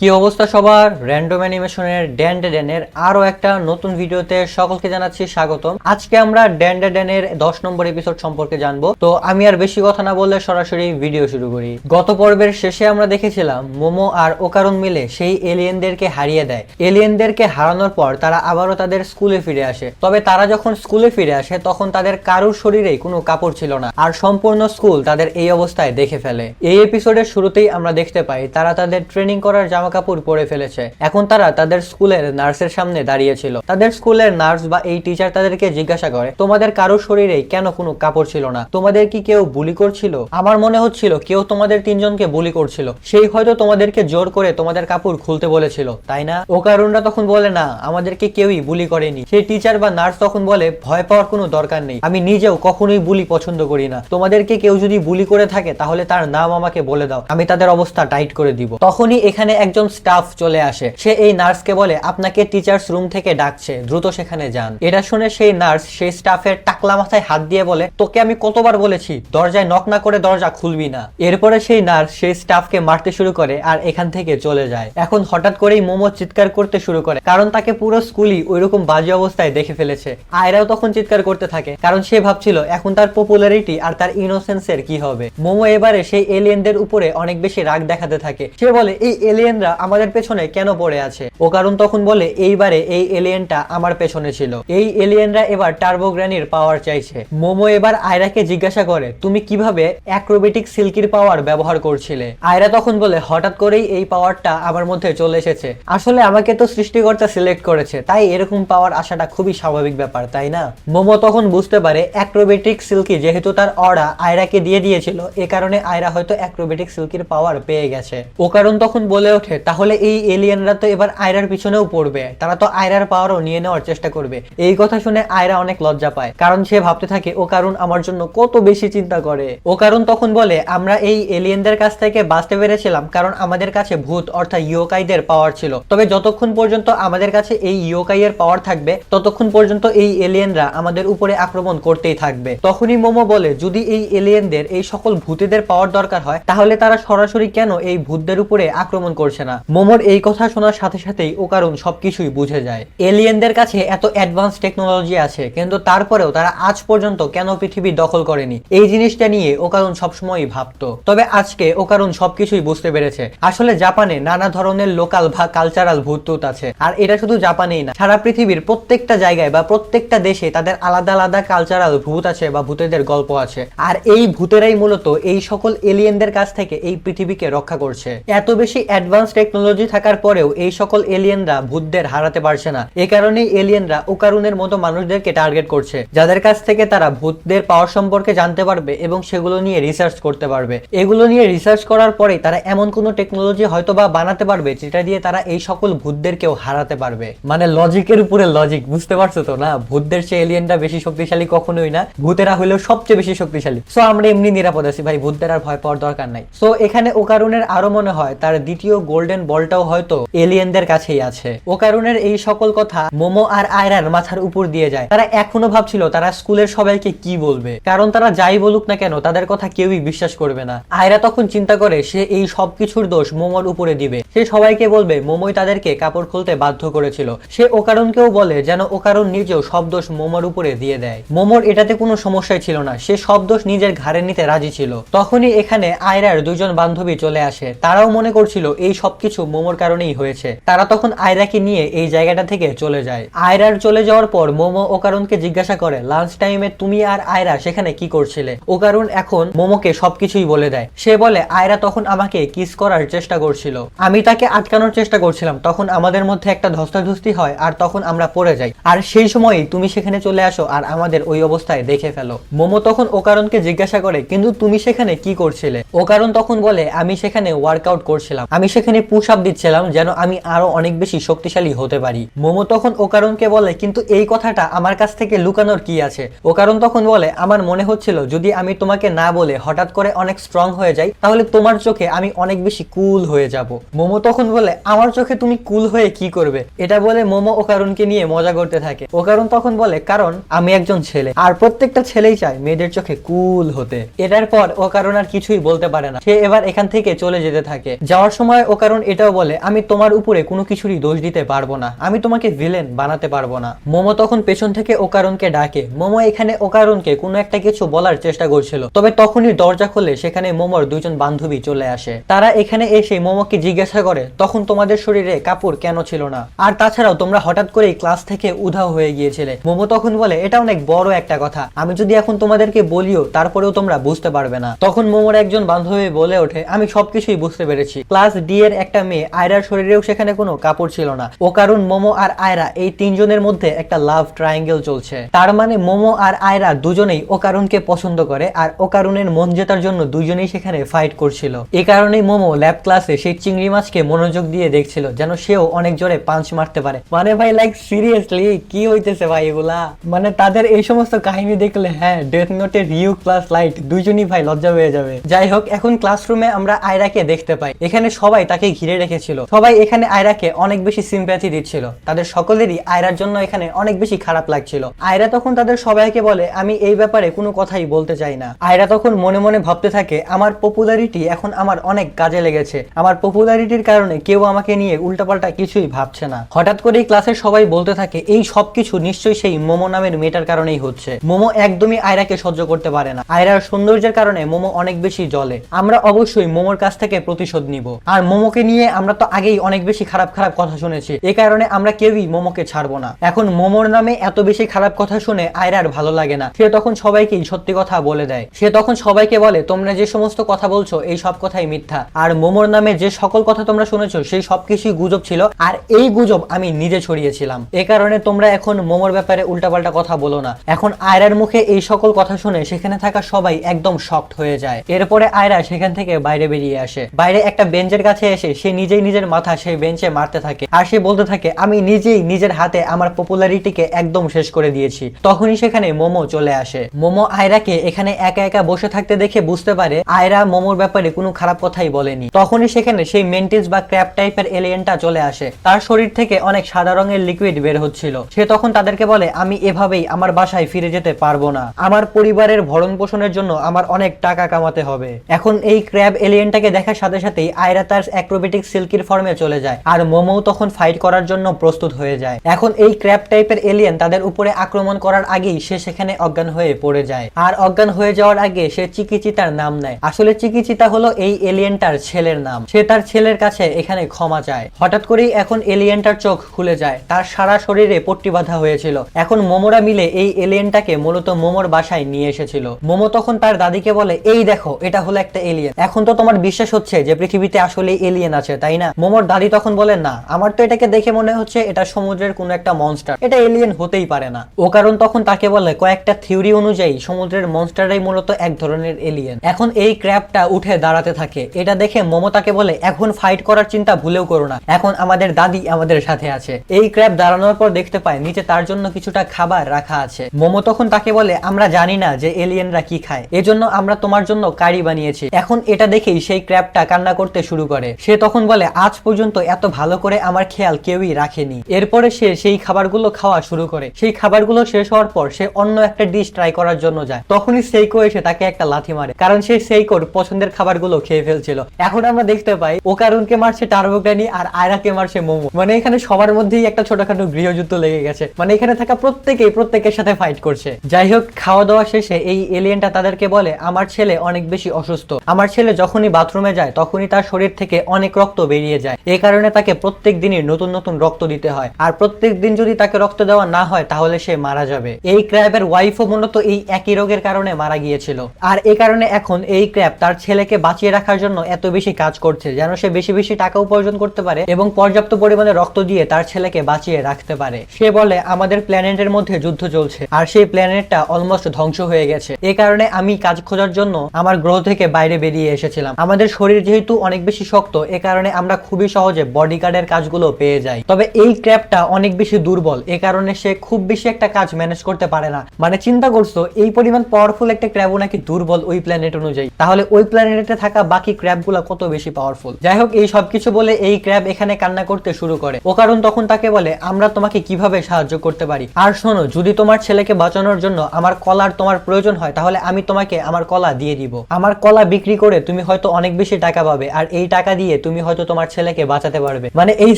কি অবস্থা সবার, র্যান্ডম অ্যানিমেশনের ড্যান্ডেডেনের আরো একটা নতুন ভিডিওতে সকলকে জানাচ্ছি স্বাগতম। আজকে আমরা ড্যান্ডেডেনের 10 নম্বর এপিসোড সম্পর্কে জানবো। তো আমি আর বেশি কথা না বললে সরাসরি ভিডিও শুরু করি। গত পর্বের শেষে আমরা দেখেছিলাম মোমো আর ওকারুন মিলে সেই এলিয়েনদেরকে হারিয়ে দেয়। এলিয়েনদেরকে হারানোর পর তারা আবারও তাদের স্কুলে ফিরে আসে। তবে তারা যখন স্কুলে ফিরে আসে তখন তাদের কারুর শরীরেই কোনো কাপড় ছিল না, আর সম্পূর্ণ স্কুল তাদের এই অবস্থায় দেখে ফেলে। এই এপিসোডের শুরুতেই আমরা দেখতে পাই তারা তাদের ট্রেনিং করার কাপড় পরে ফেলেছে। এখন তারা তাদের স্কুলের নার্সের সামনে দাঁড়িয়েছিল। তাদের স্কুলের নার্স বা এই টিচার তাদেরকে জিজ্ঞাসা করে, তোমাদের কারোর শরীরে কেন কোনো কাপড় ছিল না? তোমাদের কি কেউ বুলি করছিল? আমার মনে হচ্ছিল কেউ তোমাদের তিনজনকে বুলি করছিল, সেই হয়তো তোমাদেরকে জোর করে তোমাদের কাপড় খুলতে বলেছিল, তাই না? ওকারুনরা তখন বলে, না, আমাদেরকে কেউই বুলি করেনি। সেই টিচার বা নার্স তখন বলে, ভয় পাওয়ার কোনো দরকার নেই, আমি নিজেও কখনোই বুলি পছন্দ করি না। তোমাদেরকে কেউ যদি বুলি করে থাকে তাহলে তার নাম আমাকে বলে দাও, আমি তাদের অবস্থা টাইট করে দিব। তখনই এখানে একজন স্টাফ চলে আসে। সে এই নার্সকে বলে, আপনাকে টিচার্স রুম থেকে ডাকছে, দ্রুত সেখানে যান। এটা শুনে সেই নার্স সেই স্টাফের টাকলা মাথায় হাত দিয়ে বলে, তোকে আমি কতবার বলেছি দরজায় নক না করে দরজা খুলবি না। এরপরে সেই নার্স সেই স্টাফকে মারতে শুরু করে আর এখান থেকে চলে যায়। এখন হঠাৎ করেই মোমো চিৎকার করতে শুরু করে, কারণ তাকে পুরো স্কুলই ওইরকম বাজে অবস্থায় দেখে ফেলেছে। আয়রাও তখন চিৎকার করতে থাকে, কারণ সে ভাবছিল এখন তার পপুলারিটি আর তার ইনোসেন্সের কি হবে। মোমো এবারে সেই এলিয়েনদের উপরে অনেক বেশি রাগ দেখাতে থাকে। সে বলে, এই এলিয়েনরা আমাদের পেছনে কেন পড়ে আছে? ও কারণ তখন বলে, এইবারে এই এলিয়েনটা আমার পেছনে ছিল। এই এলিয়েনরা এবার টার্বো গ্র্যানির পাওয়ার চাইছে। মোমো এবার আয়রাকে জিজ্ঞাসা করে, তুমি কিভাবে অ্যাক্রোবেটিক সিল্কির পাওয়ার ব্যবহার করছিলে? আয়রা তখন বলে, হঠাৎ করেই এই পাওয়ারটা আমার মধ্যে চলে এসেছে। আসলে আমাকে তো সৃষ্টিকর্তা সিলেক্ট করেছে, তাই এরকম পাওয়ার আসাটা খুবই স্বাভাবিক ব্যাপার, তাই না? মোমো তখন বুঝতে পারে অ্যাক্রোবেটিক সিল্কি যেহেতু তার অরা আয়রাকে দিয়ে দিয়েছিল, এ কারণে আয়রা হয়তো অ্যাক্রোবেটিক সিল্কির পাওয়ার পেয়ে গেছে। ও কারণ তখন বলে ওঠে, তাহলে এই এলিয়েনরা তো এবার আয়রার পিছনেও পড়বে, তারা তো আয়রার পাওয়ারও নিয়ে নেওয়ার চেষ্টা করবে। এই কথা শুনে আয়রা অনেক লজ্জা পায়, কারণ সে ভাবতে থাকে ও কারণ আমার জন্য কত বেশি চিন্তা করে। ও কারণ তখন বলে, আমরা এই এলিয়েনদের কাছ থেকে বাঁচতে পেরেছিলাম কারণ আমাদের কাছে ভূত অর্থাৎ ইয়োকাইদের পাওয়ার ছিল। তবে যতক্ষণ পর্যন্ত আমাদের কাছে এই ইয়োকাইয়ের পাওয়ার থাকবে ততক্ষণ পর্যন্ত এই এলিয়েনরা আমাদের উপরে আক্রমণ করতেই থাকবে। তখনই মোমো বলে, যদি এই এলিয়েনদের এই সকল ভূতেদের পাওয়ার দরকার হয় তাহলে তারা সরাসরি কেন এই ভূতদের উপরে আক্রমণ করছে না? মোমোর এই কথা শোনার সাথে সাথেই ও কারণ সবকিছুই বুঝে যায়। এলিয়েনদের কাছে এত অ্যাডভান্স টেকনোলজি আছে, কিন্তু তারপরেও তারা আজ পর্যন্ত কেন পৃথিবী দখল করেনি, এই জিনিসটা নিয়ে ও কারণ সবসময়ই ভাবতো। তবে আজকে ও কারণ সবকিছুই বুঝতে পেরেছে। আসলে জাপানে নানা ধরনের লোকাল বা কালচারাল ভূত আছে, আর এটা শুধু জাপানেই না, সারা পৃথিবীর প্রত্যেকটা জায়গায় বা প্রত্যেকটা দেশে তাদের আলাদা আলাদা কালচারাল ভূত আছে বা ভূতেদের গল্প আছে। আর এই ভূতেরাই মূলত এই সকল এলিয়েনদের কাছ থেকে এই পৃথিবীকে রক্ষা করছে। এত বেশি অ্যাডভান্স টেকনোলজি থাকার পরেও এই সকল এলিয়েনরা ভূতদের হারাতে পারছে না। এই কারণেই এলিয়েনরা ওকারুনের মতো মানুষদেরকে টার্গেট করছে, যাদের কাছ থেকে তারা ভূতদের পাওয়ার সম্পর্কে জানতে পারবে এবং সেগুলো নিয়ে রিসার্চ করতে পারবে। এগুলো নিয়ে রিসার্চ করার পরেই তারা এমন কোনো টেকনোলজি হয়তো বা বানাতে পারবে যেটা দিয়ে তারা এই সকল ভূতদেরকেও হারাতে পারবে। মানে লজিকের উপরে লজিক, বুঝতে পারছো তো না? ভূতদের চেয়ে এলিয়েনরা বেশি শক্তিশালী কখনোই না, ভূতেরা হলেও সবচেয়ে বেশি শক্তিশালী। সো আমরা এমনি নিরাপদ আছি ভাই, ভূতদের আর ভয় পাওয়ার দরকার নাই। সো এখানে ওকারুনের আরো মনে হয় তার দ্বিতীয় গোল্ডেন বলটাও হয়তো এলিয়েনদের কাছেই আছে। ওকারুনের এই সকল কথা মোমো আর আয়রার মাথার উপর দিয়ে যায়। তারা এখনো ভাবছিল তারা স্কুলের সবাইকে কি বলবে, কারণ তারা যাই বলুক না কেন তাদের কথা কেউই বিশ্বাস করবে না। আয়রা তখন চিন্তা করে সে এই সবকিছুর দোষ মোমোর উপরে দিবে। সে সবাইকে বলবে মোমোই তাদেরকে কাপড় খুলতে বাধ্য করেছিল। সে ওকারুনকেও বলে যেন ওকারুন নিজেও সব দোষ মোমোর উপরে দিয়ে দেয়। মোমোর এটাতে কোনো সমস্যাই ছিল না, সে সব দোষ নিজের ঘাড়ে নিতে রাজি ছিল। তখনই এখানে আয়রার দুজন বান্ধবী চলে আসে। তারাও মনে করছিল এই সবকিছু মোমোর কারণেই হয়েছে। তারা তখন আয়রাকে নিয়ে এই জায়গাটা থেকে চলে যায়। আয়রার চলে যাওয়ার পর মোমো ওকারুনকে জিজ্ঞাসা করে, লাঞ্চ টাইমে তুমি আর আয়রা সেখানে কি করছিলে? ওকারুন এখন মোমোকে সবকিছুই বলে দেয়। সে বলে, আয়রা তখন আমাকে কিস করার চেষ্টা করছিল, আমি তাকে আটকানোর চেষ্টা করছিলাম, তখন আমাদের মধ্যে একটা ধস্তাধস্তি হয় আর তখন আমরা পড়ে যাই, আর সেই সময়ই তুমি সেখানে চলে আসো আর আমাদের ওই অবস্থায় দেখে ফেলো। মোমো তখন ওকারুনকে জিজ্ঞাসা করে, কিন্তু তুমি সেখানে কি করছিলে? ওকারুন তখন বলে, আমি সেখানে ওয়ার্কআউট করছিলাম, আমি সেখানে পুশ আপ দিচ্ছিলাম যেন আমি আরো অনেক বেশি শক্তিশালী হতে পারি। মোমো তখন ওকারুনকে বলে, কিন্তু এই কথাটা আমার কাছ থেকে লুকানোর কি আছে? ওকারুন তখন বলে, আমার মনে হচ্ছিল যদি আমি তোমাকে না বলে হঠাৎ করে অনেক স্ট্রং হয়ে যাই তাহলে তোমার চোখে আমি অনেক বেশি কুল হয়ে যাব। মোমো তখন বলে, আমার চোখে তুমি কুল হয়ে কি করবে? এটা বলে মোমো ওকারুনকে নিয়ে মজা করতে থাকে। ওকারুন তখন বলে, কারণ আমি একজন ছেলে আর প্রত্যেকটা ছেলেই চায় মেয়েদের চোখে কুল হতে। এটার পর ওকারুন আর কিছুই বলতে পারে না, সে এবার এখান থেকে চলে যেতে থাকে। যাওয়ার সময় ওকারুন কারণ এটাও বলে আমি তোমার উপরে কোনো কিছুরই দোষ দিতে পারবো না, আমি তোমাকে ভিলেন বানাতে পারবো না। মোমো তখন পেছন থেকে ওকারুনকে ডাকে। মোমো এখানে ওকারুনকে কোনো একটা কিছু বলার চেষ্টা করছিল, তবে তখনই দরজা খুলে সেখানে মোমোর দুইজন বান্ধবী চলে আসে। তারা এখানে এসে মোমোকে জিজ্ঞাসা করে তখন তোমাদের শরীরে কাপড় কেন ছিল না, আর তাছাড়াও তোমরা হঠাৎ করেই ক্লাস থেকে উধাও হয়ে গিয়েছিলে। মোমো তখন বলে এটা অনেক বড় একটা কথা, আমি যদি এখন তোমাদেরকে বলিও তারপরেও তোমরা বুঝতে পারবে না। তখন মোমোর একজন বান্ধবী বলে ওঠে আমি সবকিছুই বুঝতে পেরেছি, ক্লাস ডি এর একটা মেয়ে আয়রার শরীরেও সেখানে কোনো কাপড় ছিল না। ও কারণ মোমো আর আয়রা এই তিনজনের মধ্যে একটা লাভ ট্রায়াঙ্গেল চলছে, তার মানে মোমো আর আয়রা দুজনেই ও কারণকে পছন্দ করে, আর ও কারণের মন জেতার জন্য দুজনেই সেখানে ফাইট করছিল। এই কারণেই মোমো ল্যাব ক্লাসে সেই চিংড়ি মাছকে মনোযোগ দিয়ে দেখছিল যেন সেও অনেক জোরে পাঞ্চ মারতে পারে। মানে ভাই লাইক সিরিয়াসলি কি হইতেছে ভাই এগুলা, মানে তাদের এই সমস্ত কাহিনী দেখলে হ্যাঁ ডেথ নোটের রিউ প্লাস লাইট দুইজনই ভাই লজ্জা হয়ে যাবে। যাই হোক, এখন ক্লাসরুমে আমরা আয়রাকে দেখতে পাই। এখানে সবাই তাকে ঘিরে রেখেছিল, সবাই এখানে আয়রাকে অনেক বেশি সিম্প্যাথি দিচ্ছিল, তাদের সকলেরই আয়রার জন্য এখানে অনেক বেশি খারাপ লাগছিল। আয়রা তখন তাদের সবাইকে বলে আমি এই ব্যাপারে কোনো কথাই বলতে চাই না। আয়রা তখন মনে মনে ভাবতে থাকে আমার পপুলারিটি এখন আমার অনেক কাজে লেগেছে, আমার পপুলারিটির কারণে কেউ আমাকে নিয়ে উল্টাপাল্টা কিছুই ভাবছে না। হঠাৎ করেই ক্লাসের সবাই বলতে থাকে এই সবকিছু নিশ্চয়ই সেই মোমো নামের মেয়েটার কারণেই হচ্ছে। মোমো একদমই আয়রাকে সহ্য করতে পারে না, আয়রার সৌন্দর্যের কারণে মোমো অনেক বেশি জ্বলে। আমরা অবশ্যই মোমোর কাছ থেকে প্রতিশোধ নিব, আর মোমোকে নিয়ে আমরা তো আগেই অনেক বেশি খারাপ খারাপ কথা শুনেছি, এই কারণে আমরা কেউই মোমোকে ছাড়বো না। এখন মোমোর নামে এত বেশি খারাপ কথা শুনে আয়রার ভালো লাগে না, সে তখন সবাইকেই সত্যি কথা বলে দেয়। সে তখন সবাইকে বলে তোমরা যে সমস্ত কথা বলছো এই সব কথাই মিথ্যা, আর মোমোর নামে যে সকল কথা তোমরা শুনেছো সেই সবকিছুই গুজব ছিল, আর এই গুজব আমি নিজে ছড়িয়েছিলাম। এ কারণে তোমরা এখন মোমোর ব্যাপারে উল্টাপাল্টা কথা বলো না। এখন আয়রার মুখে এই সকল কথা শুনে সেখানে থাকা সবাই একদম শকড হয়ে যায়। এরপরে আয়রা সেখান থেকে বাইরে বেরিয়ে আসে। বাইরে একটা বেঞ্চের কাছে এসে সে নিজেই নিজের মাথা সেই বেঞ্চে মারতে থাকে, আর সে বলতে থাকে আমি নিজেই নিজের হাতে আমার পপুলারিটিকে একদম শেষ করে দিয়েছি। তখনই সেখানে মোমো চলে আসে। মোমো আয়রাকে এখানে একা একা বসে থাকতে দেখে বুঝতে পারে আয়রা মোমোর ব্যাপারে কোনো খারাপ কথাই বলেনি। তখনই সেখানে সেই মেন্টিস বা ক্র্যাব টাইপের এলিয়েনটা চলে আসে, তার শরীর থেকে অনেক সাদা রঙের লিকুইড বের হচ্ছিল। সে তখন তাদেরকে বলে আমি এভাবেই আমার বাসায় ফিরে যেতে পারবো না, আমার পরিবারের ভরণ পোষণের জন্য আমার অনেক টাকা কামাতে হবে। এখন এই ক্র্যাব এলিয়েনটাকে দেখার সাথে সাথেই আয়রা তার অ্যাক্রোবেটিক সিল্কির ফর্মে চলে যায়, আর মোমো তখন ফাইট করার জন্য প্রস্তুত হয়ে যায়। এখন এই ক্র্যাব টাইপের এলিয়েন তাদের উপরে আক্রমণ করার আগেই সে সেখানে অজ্ঞান হয়ে পড়ে যায়, আর অজ্ঞান হয়ে যাওয়ার আগে সে চিকিচিতার নাম নেয়। আসলে চিকিচিতা হলো এই এলিয়েনটার ছেলের নাম, সে তার ছেলের কাছে এখানে ক্ষমা চায়। হঠাৎ করেই এখন এলিয়েনটার চোখ খুলে যায়, তার সারা শরীরে পট্টি বাঁধা হয়েছিল। এখন মোমোরা মিলে এই এলিয়েনটাকে মূলত মোমোর বাসায় নিয়ে এসেছিল। মোমো তখন তার দাদিকে বলে এই দেখো এটা হলো একটা এলিয়েন, এখন তো তোমার বিশ্বাস হচ্ছে যে পৃথিবীতে আসলে এলিয়েন আছে তাই না? মোমোর দাদি তখন বলে না, আমার তো এটাকে দেখে মনে হচ্ছে এটা সমুদ্রের কোনো একটা মনস্টার, এটা এলিয়েন হতেই পারে না। ও কারণ তখন তাকে বলে কয়েকটা থিওরি অনুযায়ী সমুদ্রের মনস্টাররাই মূলত এক ধরনের এলিয়েন। এখন এই ক্র্যাবটা উঠে দাঁড়াতে থাকে, এটা দেখে মোমো তাকে বলে এখন ফাইট করার চিন্তা ভুলেও করো না, এখন আমাদের দাদি আমাদের সাথে আছে। এই ক্র্যাব দাঁড়ানোর পর দেখতে পায় নিচে তার জন্য কিছুটা খাবার রাখা আছে। মোমো তখন তাকে বলে আমরা জানি না যে এলিয়েনরা কি খায়, এজন্য আমরা তোমার জন্য কারি বানিয়েছি। এখন এটা দেখেই সেই ক্র্যাবটা কান্না করতে শুরু করে। সে তখন বলে আজ পর্যন্ত এত ভালো করে আমার খেয়াল কেউই রাখেনি। এরপরে সে সেই খাবারগুলো খাওয়া শুরু করে। সেই খাবারগুলো শেষ হওয়ার পর সে অন্য একটা ডিশ ট্রাই করার জন্য যায়, তখনই সেইকো এসে তাকে একটা লাথি মারে, কারণ সে সেইকোর পছন্দের খাবারগুলো খেয়ে ফেলছিল। এখন আমরা দেখতে পাই ও কারণকে মারছে টার্বোগ্রানি আর আয়রাকে মারছে মোমো। মানে এখানে সবার মধ্যেই একটা ছোটখাটো গৃহযুদ্ধ লেগে গেছে, মানে এখানে থাকা প্রত্যেকের সাথে ফাইট করছে। যাই হোক, খাওয়া দাওয়া শেষে এই এলিয়েনটা তাদেরকে বলে আমার ছেলে অনেক বেশি অসুস্থ, আমার ছেলে যখনই বাথরুমে যায় তখনই তার শরীর থেকে অনেক রক্ত বেরিয়ে যায়, এই কারণে তাকে প্রত্যেক দিনই নতুন নতুন রক্ত দিতে হয়, আর প্রত্যেক দিন যদি তাকে রক্ত দেওয়া না হয় তাহলে সে মারা যাবে। এই ক্র্যাবের ওয়াইফও মূলত এই একই রোগের কারণে মারা গিয়েছিল, আর এই কারণে এখন এই ক্র্যাব তার ছেলেকে বাঁচিয়ে রাখার জন্য এত বেশি কাজ করছে যেন সে বেশি বেশি টাকা উপার্জন করতে পারে এবং পর্যাপ্ত পরিমাণে রক্ত দিয়ে তার ছেলেকে বাঁচিয়ে রাখতে পারে। সে বলে আমাদের প্ল্যানেটের মধ্যে যুদ্ধ চলছে, আর সেই প্ল্যানেটটা অলমোস্ট ধ্বংস হয়ে গেছে, এই কারণে আমি কাজ খোঁজার জন্য আমার গ্রহ থেকে বাইরে বেরিয়ে এসেছিলাম। আমাদের শরীর যেহেতু অনেক বেশি শক্ত, এ কারণে আমরা খুবই সহজে বডিগার্ডের কাজগুলো পেয়ে যাই। তবে এই ক্র্যাবটা অনেক বেশি দুর্বল, এ কারণে সে খুব বেশি একটা কাজ ম্যানেজ করতে পারে না। মানে চিন্তা করছো, এই পরিমাণ পাওয়ারফুল একটা ক্র্যাবও নাকি দুর্বল ওই প্ল্যানেট অনুযায়ী, তাহলে ওই প্ল্যানেটে থাকা বাকি ক্র্যাবগুলো কত বেশি পাওয়ারফুল। যাই হোক, এই সবকিছু বলে এই ক্র্যাব এখানে কান্না করতে শুরু করে। ও কারণ তখন তাকে বলে আমরা তোমাকে কিভাবে সাহায্য করতে পারি, আর শোনো যদি তোমার ছেলেকে বাঁচানোর জন্য আমার কলার তোমার প্রয়োজন হয় তাহলে আমি তোমাকে আমার কলা দিয়ে দিব। আমার কলা বিক্রি করে তুমি হয়তো অনেক বেশি টাকা পাবে, আর এই টাকা দিয়ে তুমি হয়তো তোমার ছেলেকে বাঁচাতে পারবে। মানে এই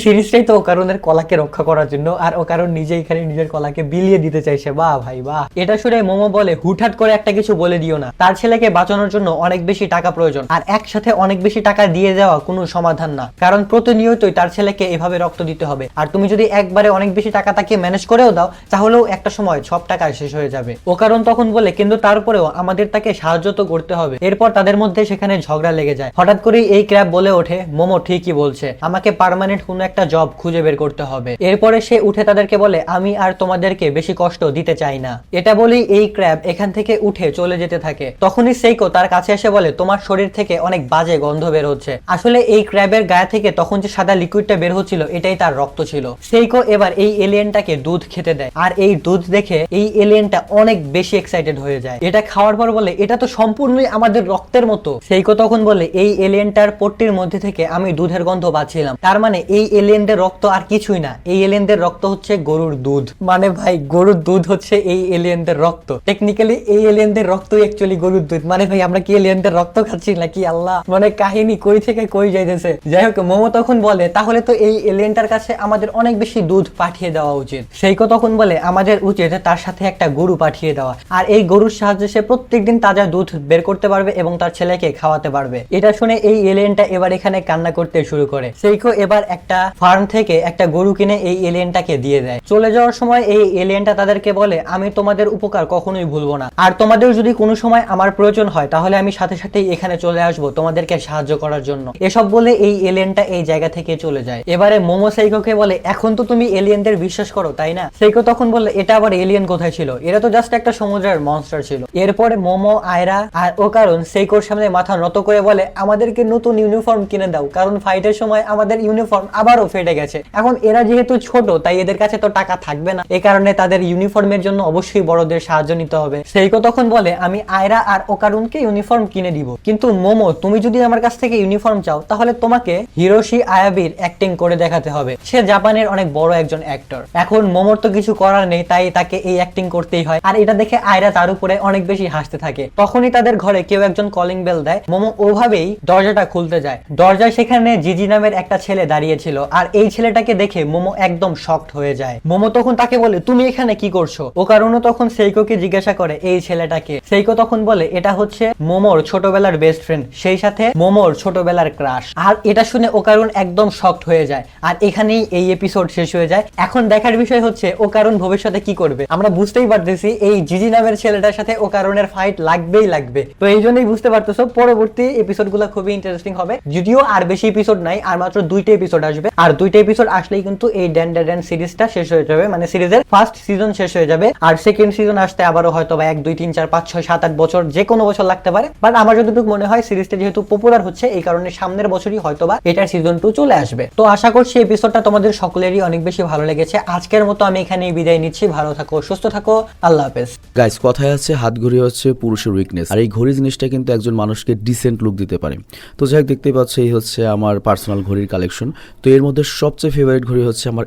সিরিজটাই তো ওকারুনের কলাকে রক্ষা করার জন্য, আর ওকারুন নিজে এখানে নিজের কলাকে বিলিয়ে দিতে চাইছে। বাহ ভাই বাহ। এটা শুনে মোমো বলে হুটহাট করে একটা কিছু বলে দিও না, তার ছেলেকে বাঁচানোর জন্য অনেক বেশি টাকা প্রয়োজন, আর একসাথে অনেক বেশি টাকা দিয়ে দেওয়া কোনো সমাধান না, কারণ প্রতিনিয়তই তার ছেলেকে এভাবে রক্ত দিতে হবে। আর তুমি যদি একবারে অনেক বেশি টাকা তাকে ম্যানেজ করেও দাও তাহলেও একটা সময় সব টাকা শেষ হয়ে যাবে। ওকারুন তখন বলে কিন্তু তারপরেও আমাদের তাকে সাহায্য তো করতে হবে। এরপর তাদের মধ্যে সেখানে ঝগড়া লেগে যায়। হঠাৎ করেই এই ক্র্যাব বলে ওঠে, মোমো ঠিকই বলছে, আমাকে পার্মানেন্ট কোনো একটা জব খুঁজে বের করতে হবে। এরপরে সে উঠে তাদেরকে বলে, আমি আর তোমাদেরকে বেশি কষ্ট দিতে চাই না। এটা বলেই এই ক্র্যাব এখান থেকে উঠে চলে যেতে থাকে। তখনই সেইকো তার কাছে এসে বলে, তোমার শরীর থেকে অনেক বাজে গন্ধ বের হচ্ছে। আসলে এই ক্র্যাবের গায়ে থেকে তখন যে সাদা লিকুইডটা বের হচ্ছিল এটাই তার রক্ত ছিল। সেইকো এবার এই এলিয়েনটাকে দুধ খেতে দেয়, আর এই দুধ দেখে এই এলিয়েনটা অনেক বেশি এক্সাইটেড হয়ে যায়। এটা খাওয়ার পর বলে, এটা তো সম্পূর্ণই আমাদের রক্তের মতো। সেইকো তখন বলে, এই এলিয়েনটার পট্টির মধ্যে থেকে আমি দুধের গন্ধ পাচ্ছিলাম, তার মানে এই এলিয়েনদের রক্ত আর কিছুই না, এই এলিয়েনদের রক্ত হচ্ছে গরুর দুধ। মানে ভাই গরুর দুধ হচ্ছে এই এলিয়েনদের রক্ত। টেকনিক্যালি এই এলিয়েনদের রক্তই অ্যাকচুয়ালি গরুর দুধ। মানে ভাই আমরা কি এলিয়েনদের রক্ত খাচ্ছি নাকি? আল্লাহ, মানে কাহিনী কই থেকে কই যাইতেছে। যাই হোক, মোমো তখন বলে, তাহলে তো এই এলিয়েনটার কাছে আমাদের অনেক বেশি দুধ পাঠিয়ে দেওয়া উচিত। সেইকো তখন বলে, আমাদের উচিত তার সাথে একটা গরু পাঠিয়ে দেওয়া, আর এই গরুর সাহায্যে সে প্রত্যেকদিন তাজা দুধ বের করতে পারবে এবং তার ছেলেকে খাওয়াতে পারবে। এটা শুনে এই এলিয়েনটা এবার এখানে কান্না করতে শুরু করে। সেইকো এবার একটা ফার্ম থেকে একটা গরু কিনে এই এলিয়েনটাকে দিয়ে দেয়। চলে যাওয়ার সময় এই এলিয়েনটা তাদেরকে বলে, আমি তোমাদের উপকার কখনোই ভুলবো না, আর তোমাদের যদি কোনো সময় আমার প্রয়োজন হয় তাহলে আমি সাথে সাথেই এখানে চলে আসবো তোমাদেরকে সাহায্য করার জন্য। এসব বলে এই এলিয়েনটা এই জায়গা থেকে চলে যায়। এবারে মোমো সেইকোকে বলে, এখন তো তুমি এলিয়েনদের বিশ্বাস করো তাই না? সেইকো তখন বলে, এটা আবার এলিয়েন কোথায় ছিল, এরা তো জাস্ট একটা সমুদ্রের মনস্টার ছিল। এরপরে মোমো, আয়রা আর ওকারুন সেইকোর সামনে মাথা নত করে বলে, আমাদেরকে নতুন ইউনিফর্ম কিনে দাও, কারণ ফাইটের সময় আমাদের ইউনিফর্ম আবারও ফেটে গেছে। এখন এরা যেহেতু ছোট তাই এদের কাছে তো টাকা থাকবে না, এই কারণে তাদের ইউনিফর্মের জন্য অবশ্যই বড়দের সাহায্য নিতে হবে। সেইকো তখন বলে, আমি আয়রা আর ওকারুনকে ইউনিফর্ম কিনে দিব, কিন্তু মোমো তুমি যদি আমার কাছ থেকে ইউনিফর্ম চাও তাহলে তোমাকে হিরোশি আয়াবির অ্যাক্টিং করে দেখাতে হবে। সে জাপানের অনেক বড় একজন অ্যাক্টর। এখন মোমোর তো কিছু করার নেই, তাই তাকে এই অ্যাক্টিং করতেই হয়। আর এটা দেখে আয়রা তার উপরে অনেক বেশি হাসতে থাকে। তখনই তাদের ঘরে কেউ একজন কলিং বেল দেয়। মোমো ওভাবেই দরজাটা খুলতে যায়। দরজায় সেখানে জিজি নামের একটা ছেলে দাঁড়িয়েছিল, আর এই ছেলেটাকে দেখে মোমো একদম শকড হয়ে যায়। মোমো তখন তাকে বলে, তুমি এখানে কি করছো? ও কারণও তখন সেইকোকে জিজ্ঞাসা করে এই ছেলেটাকে। সেইকো তখন বলে, এটা হচ্ছে মোমোর ছোটবেলার বেস্ট ফ্রেন্ড, সেই সাথে মোমোর ছোটবেলার ক্রাশ। আর এটা শুনে ও কারণ একদম শকড হয়ে যায়। আর এখানেই এই এপিসোড শেষ হয়ে যায়। এখন দেখার বিষয় হচ্ছে ও কারণ ভবিষ্যতে কি করবে। আমরা বুঝতেই পারতেছি এই জিজি নামের ছেলেটার সাথে ও কারণের ফাইট লাগবেই লাগবে। তো এই জন্যই বুঝতে পারতেছো পরবর্তী এপিসোডগুলো খুবই ইন্টারেস্টিং হবে। যদিও আর বেশি এপিসোড নাই, আর মাত্র 2টা এপিসোড আসবে, আর 2টা এপিসোড আসলেই কিন্তু এই ড্যান সিরিজটা শেষ হয়ে যাবে। মানে সিরিজের ফার্স্ট সিজন শেষ হয়ে যাবে, আর সেকেন্ড সিজন আসতে আবারও হয়তো বা 1 2 3 4 5 6 7 8 বছর, যে কোনো বছর লাগতে পারে। বাট আমার যতটুকু মনে হয় সিরিজটা যেহেতু পপুলার হচ্ছে এই কারণে সামনের বছরই হয়তো বা এটার সিজন 2 চলে আসবে। তো আশা করছি এপিসোডটা তোমাদের সকলেরই অনেক বেশি ভালো লেগেছে। আজকের মতো আমি এখানেই বিদায় নিচ্ছি। ভালো থাকো, সুস্থ থাকো, আল্লাহ হাফেজ। গাইস, কথায় আছে হাত ঘড়ি হচ্ছে পুরুষের উইকনেস, আর এই ঘড়ি জিনিসটা কিন্তু একজন মানুষকে ডিসেন্ট লুক দিতে পারে। তো যাই হোক, দেখতেই পাচ্ছ এই হচ্ছে আমার পার্সোনাল ঘড়ির কালেকশন। তো এর মধ্যে সবচেয়ে ফেভারিট ঘড়ি হচ্ছে আমার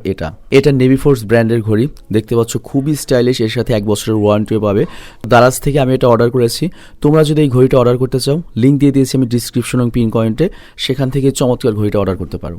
এটা নেভি ফোর্স ব্র্যান্ডের ঘড়ি। দেখতে পাচ্ছ খুবই স্টাইলিশ, এর সাথে 1 বছরের ওয়ারেন্টিও পাবে। দারাজ থেকে আমি এটা অর্ডার করেছি। তোমরা যদি এই ঘড়িটা অর্ডার করতে চাও, লিঙ্ক দিয়ে দিয়েছি আমি ডিসক্রিপশন এবং পিন কমেন্টে, সেখান থেকে চমৎকার ঘড়িটা অর্ডার করতে পারো।